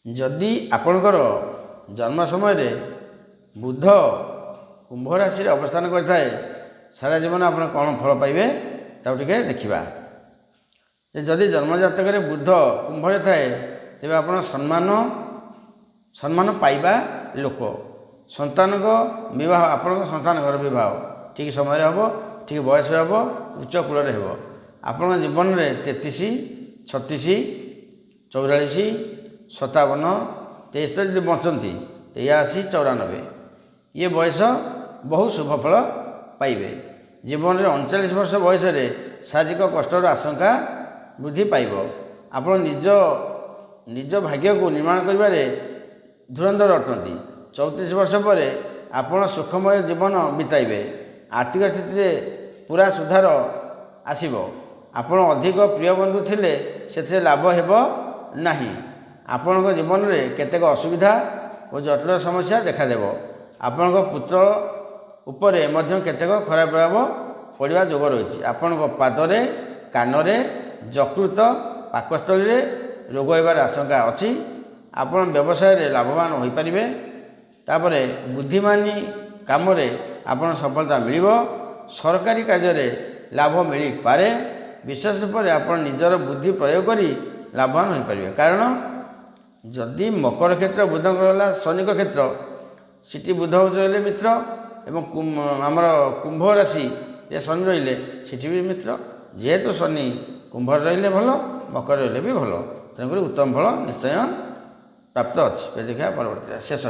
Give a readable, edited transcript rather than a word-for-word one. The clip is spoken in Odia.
ଯଦି ଆପଣଙ୍କର ଜନ୍ମ ସମୟରେ ବୁଧ କୁମ୍ଭ ରାଶିରେ ଅବସ୍ଥାନ କରିଥାଏ, ସାରା ଜୀବନ ଆପଣ କ'ଣ ଫଳ ପାଇବେ ତାକୁ ଟିକେ ଦେଖିବା। ଯଦି ଜନ୍ମଜାତକରେ ବୁଧ କୁମ୍ଭରେ ଥାଏ, ତେବେ ଆପଣ ସମ୍ମାନ ପାଇବା ଲୋକ। ସନ୍ତାନଙ୍କ ବିବାହ, ଆପଣଙ୍କ ସନ୍ତାନଙ୍କର ବିବାହ ଠିକ୍ ସମୟରେ ହେବ, ଠିକ୍ ବୟସରେ ହେବ, ଉଚ୍ଚ କୂଳରେ ହେବ। ଆପଣଙ୍କ ଜୀବନରେ 33, 36, 44, 57, 73 ଯଦି ବଞ୍ଚନ୍ତି, 83, 94 ଇଏ ବୟସ ବହୁ ଶୁଭ ଫଳ ପାଇବେ। ଜୀବନରେ 39 ବର୍ଷ ବୟସରେ ଶାରୀରିକ କଷ୍ଟର ଆଶଙ୍କା ବୃଦ୍ଧି ପାଇବ। ଆପଣ ନିଜ ଭାଗ୍ୟକୁ ନିର୍ମାଣ କରିବାରେ ଧୁରନ୍ଧର ଅଟନ୍ତି। 34 ବର୍ଷ ପରେ ଆପଣ ସୁଖମୟ ଜୀବନ ବିତାଇବେ। ଆର୍ଥିକ ସ୍ଥିତିରେ ପୁରା ସୁଧାର ଆସିବ। ଆପଣ ଅଧିକ ପ୍ରିୟ ବନ୍ଧୁ ଥିଲେ ସେଥିରେ ଲାଭ ହେବ ନାହିଁ। ଆପଣଙ୍କ ଜୀବନରେ କେତେକ ଅସୁବିଧା ଓ ଜଟିଳ ସମସ୍ୟା ଦେଖାଦେବ। ଆପଣଙ୍କ ପୁତ୍ର ଉପରେ ମଧ୍ୟ କେତେକ ଖରାପ ପ୍ରଭାବ ପଡ଼ିବା ଯୋଗ ରହିଛି। ଆପଣଙ୍କ ପାଦରେ, କାନରେ, ଯକୃତ, ପାକସ୍ଥଳୀରେ ରୋଗ ହେବାର ଆଶଙ୍କା ଅଛି। ଆପଣ ବ୍ୟବସାୟରେ ଲାଭବାନ ହୋଇପାରିବେ। ତାପରେ ବୁଦ୍ଧିମାନୀ କାମରେ ଆପଣ ସଫଳତା ମିଳିବ। ସରକାରୀ କାର୍ଯ୍ୟରେ ଲାଭ ମିଳିପାରେ। ବିଶେଷ ରୂପରେ ଆପଣ ନିଜର ବୁଦ୍ଧି ପ୍ରୟୋଗ କରି ଲାଭବାନ ହୋଇପାରିବେ। କାରଣ ଯଦି ମକର କ୍ଷେତ୍ର ବୁଧଙ୍କର ହେଲା ଶନିଙ୍କ କ୍ଷେତ୍ର, ସେଠି ବୁଧ ରହିଲେ ମିତ୍ର, ଏବଂ ଆମର କୁମ୍ଭ ରାଶିରେ ଶନି ରହିଲେ ସେଠି ବି ମିତ୍ର। ଯେହେତୁ ଶନି କୁମ୍ଭରେ ରହିଲେ ଭଲ, ମକର ରହିଲେ ବି ଭଲ, ତେଣୁକରି ଉତ୍ତମ ଫଳ ନିଶ୍ଚୟ ପ୍ରାପ୍ତ ଅଛି। ଦେଖିବା ପରବର୍ତ୍ତୀ ଶେଷ